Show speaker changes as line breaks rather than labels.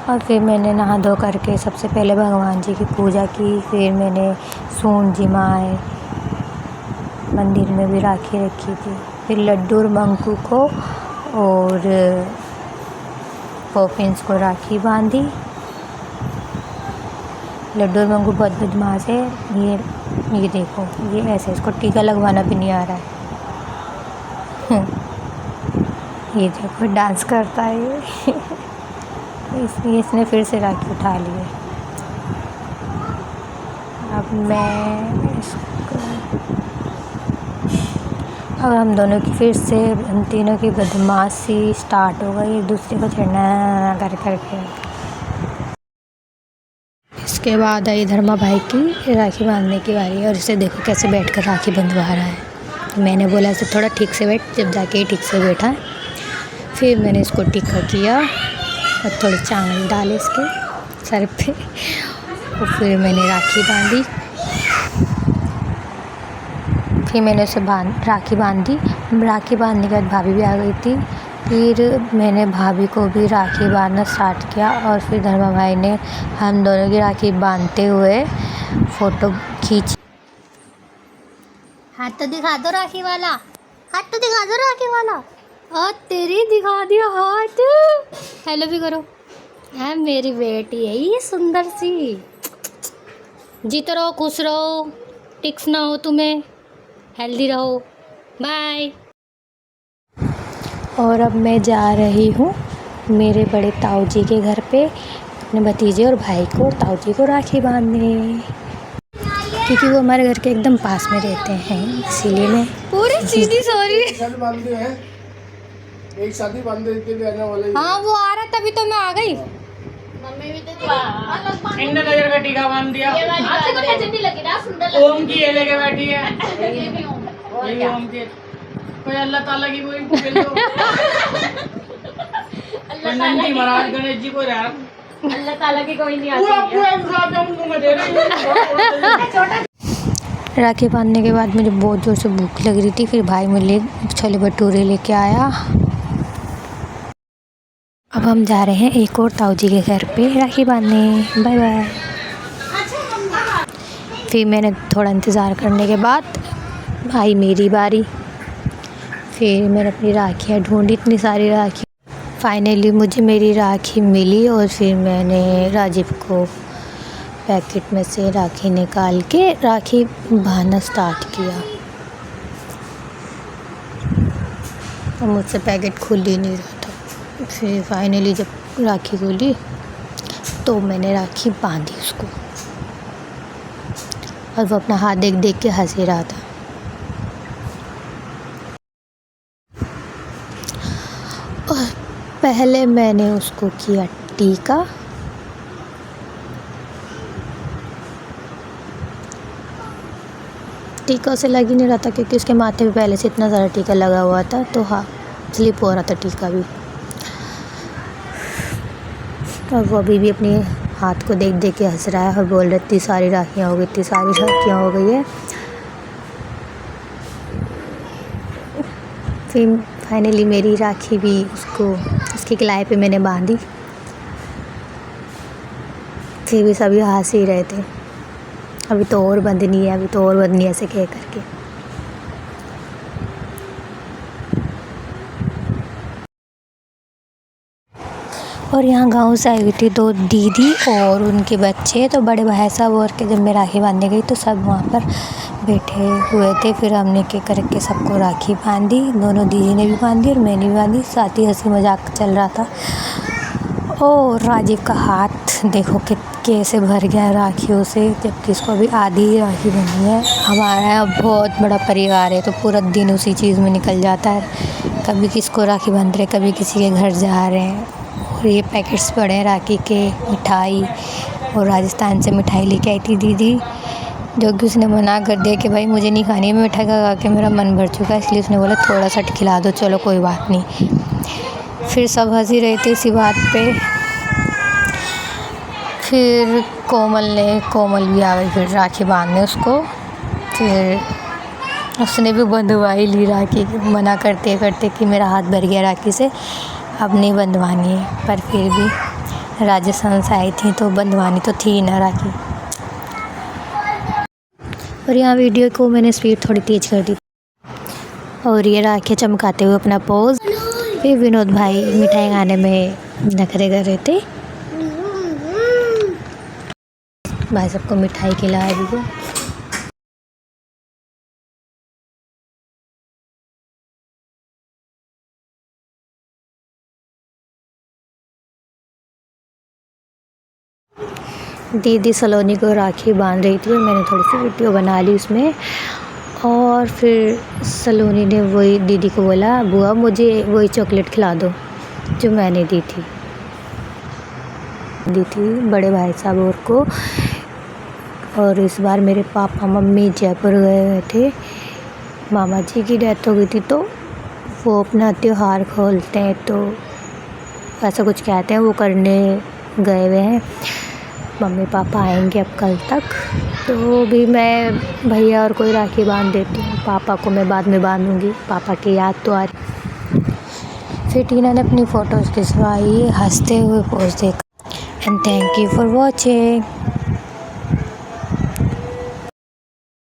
और फिर मैंने नहा धो करके सबसे पहले भगवान जी की पूजा की। फिर मैंने सूंड जिमाए, मंदिर में भी राखी रखी थी। फिर लड्डू और मंकू को और पॉपिंस को राखी बांधी। लड्डू और मंकू बहुत बदमाश है। ये देखो, ये ऐसे इसको टीका लगवाना भी नहीं आ रहा है। ये देखो डांस करता है ये। इसने फिर से राखी उठा ली है। अब हम दोनों की फिर से, हम तीनों की बदमाशी स्टार्ट हो गई, एक दूसरे को छेड़ना कर करके। इसके बाद आई धर्मा भाई की राखी बांधने की बारी और इसे देखो कैसे बैठकर राखी बंधवा रहा है। तो मैंने बोला इसे थोड़ा ठीक से बैठ, जब जाके ठीक से बैठा। फिर मैंने इसको टीका किया और थोड़े चावल डाले इसके सर पे और फिर मैंने राखी बांधी। फिर मैंने उसे राखी बांधी। राखी बांधने के बाद भाभी भी आ गई थी। फिर मैंने भाभी को भी राखी बांधना स्टार्ट किया और फिर धर्मा भाई ने हम दोनों की राखी बांधते हुए फ़ोटो खींची। हाथ तो दिखा दो राखी वाला, हाथ तो दिखा दो राखी वाला। और तेरी दिखा दिया हाथ। हेलो भी करो। है मेरी बेटी है ये सुंदर सी। जीते रहो, खुश रहो, टिक्स ना हो तुम्हें, हेल्दी रहो। बाय। और अब मैं जा रही हूँ मेरे बड़े ताऊ जी के घर पे अपने भतीजे और भाई को और ताऊ जी को राखी बांधने, क्योंकि वो हमारे घर के एकदम पास में रहते हैं। इसीलिए मैं पूरी सीधी सॉरी
एक शादी बांधने के लिए आने वाले।
हाँ वो आ रहा तभी तो मैं आ गई।
मम्मी भी तो
इन नजर का टीका बांध दिया।
आपसे तो ठंडी लगी ना, सुंदर
ओम की ये लेके बैठी है।
ये भी ओम। और
ये
क्या?
ओम की कोई अल्लाह ताला की कोई नंदी महाराज गणेश जी को यार
अल्लाह ताला की कोई नहीं
पूरा
आती
पूरा गुलाब जामुन दूंगा दे रही हूं।
राखी बांधने के बाद मुझे बहुत ज़ोर से भूख लग रही थी। फिर भाई मेरे लिए छोले भटूरे लेके आया। अब हम जा रहे हैं एक और ताऊ जी के घर पे राखी बांधने। Bye bye. फिर मैंने थोड़ा इंतज़ार करने के बाद आई मेरी बारी। फिर मैंने अपनी राखियाँ ढूंढी, इतनी सारी राखी। फाइनली मुझे मेरी राखी मिली और फिर मैंने राजीव को पैकेट में से राखी निकाल के राखी बांधना स्टार्ट किया। और मुझसे पैकेट खुल ही नहीं रहा था। फिर फाइनली जब राखी खुली तो मैंने राखी बांधी उसको, और वो अपना हाथ देख देख के हंस ही रहा था। और पहले मैंने उसको किया टीका। टीका से लग ही नहीं रहा था क्योंकि उसके माथे पे पहले से इतना ज़्यादा टीका लगा हुआ था, तो हाँ स्लिप हो रहा था टीका भी। और वो अभी भी अपने हाथ को देख देख के हंस रहा है और बोल रहे इतनी सारी राखियाँ हो गई, इतनी सारी राखियाँ हो गई है। फिर फाइनली मेरी राखी भी उसको उसके गलाए पे मैंने बांधी। फिर भी सभी हंस ही रहे थे, अभी तो और बंधनी है, अभी तो और बंधनी है, ऐसे कह करके। और यहाँ गांव से आई हुई थी 2 दीदी और उनके बच्चे, तो बड़े भाई साहब और के जब मैं राखी बांधने गई तो सब वहाँ पर बैठे हुए थे। फिर हमने के करके सबको राखी बांधी, दोनों दीदी ने भी बांधी और मैंने भी बांधी। साथ ही हंसी मजाक चल रहा था। और राजीव का हाथ देखो कि कैसे भर गया राखियों से, जबकि इसको अभी आधी ही राखी बनी है। हमारा बहुत बड़ा परिवार है तो पूरा दिन उसी चीज़ में निकल जाता है। कभी किसको राखी बांध रहे, कभी किसी के घर जा रहे हैं। और ये पैकेट्स पड़े हैं राखी के, मिठाई, और राजस्थान से मिठाई लेके आई थी दीदी, जो कि उसने मना कर दिया कि भाई मुझे नहीं खानी है, मिठाई खा के मेरा मन भर चुका है, इसलिए उसने बोला थोड़ा सा खिला दो, चलो कोई बात नहीं। फिर सब हंसी रहे थे इसी बात पे। फिर कोमल भी आ गई फिर राखी बांधने उसको। फिर उसने भी बंधवा ही ली राखी, मना करते करते कि मेरा हाथ भर गया राखी से, अब नहीं बंधवानी है। पर फिर भी राजस्थान से आई थी तो बंधवानी तो थी ना राखी। और यहाँ वीडियो को मैंने स्पीड थोड़ी तेज़ कर दी और ये राखी चमकाते हुए अपना पोज। फिर विनोद भाई मिठाई खाने में नखरे कर रहे थे। भाई सबको मिठाई खिला दी। दीदी सलोनी को राखी बांध रही थी और मैंने थोड़ी सी वीडियो बना ली उसमें। और फिर सलोनी ने वही दीदी को बोला, बुआ मुझे वही चॉकलेट खिला दो जो मैंने दी थी बड़े भाई साहब और को। और इस बार मेरे पापा मम्मी जयपुर गए हुए थे, मामा जी की डेथ हो गई थी तो वो अपना त्यौहार खोलते हैं तो ऐसा कुछ कहते हैं, वो करने गए हुए हैं। मम्मी पापा आएंगे अब कल तक, तो भी मैं भैया और कोई राखी बांध देती हूँ। पापा को मैं बाद में बांधूँगी, पापा की याद तो आ रही। फिर टीना ने अपनी फ़ोटोज़ खिंचवाई हंसते हुए पोज देखा। And thank you for watching.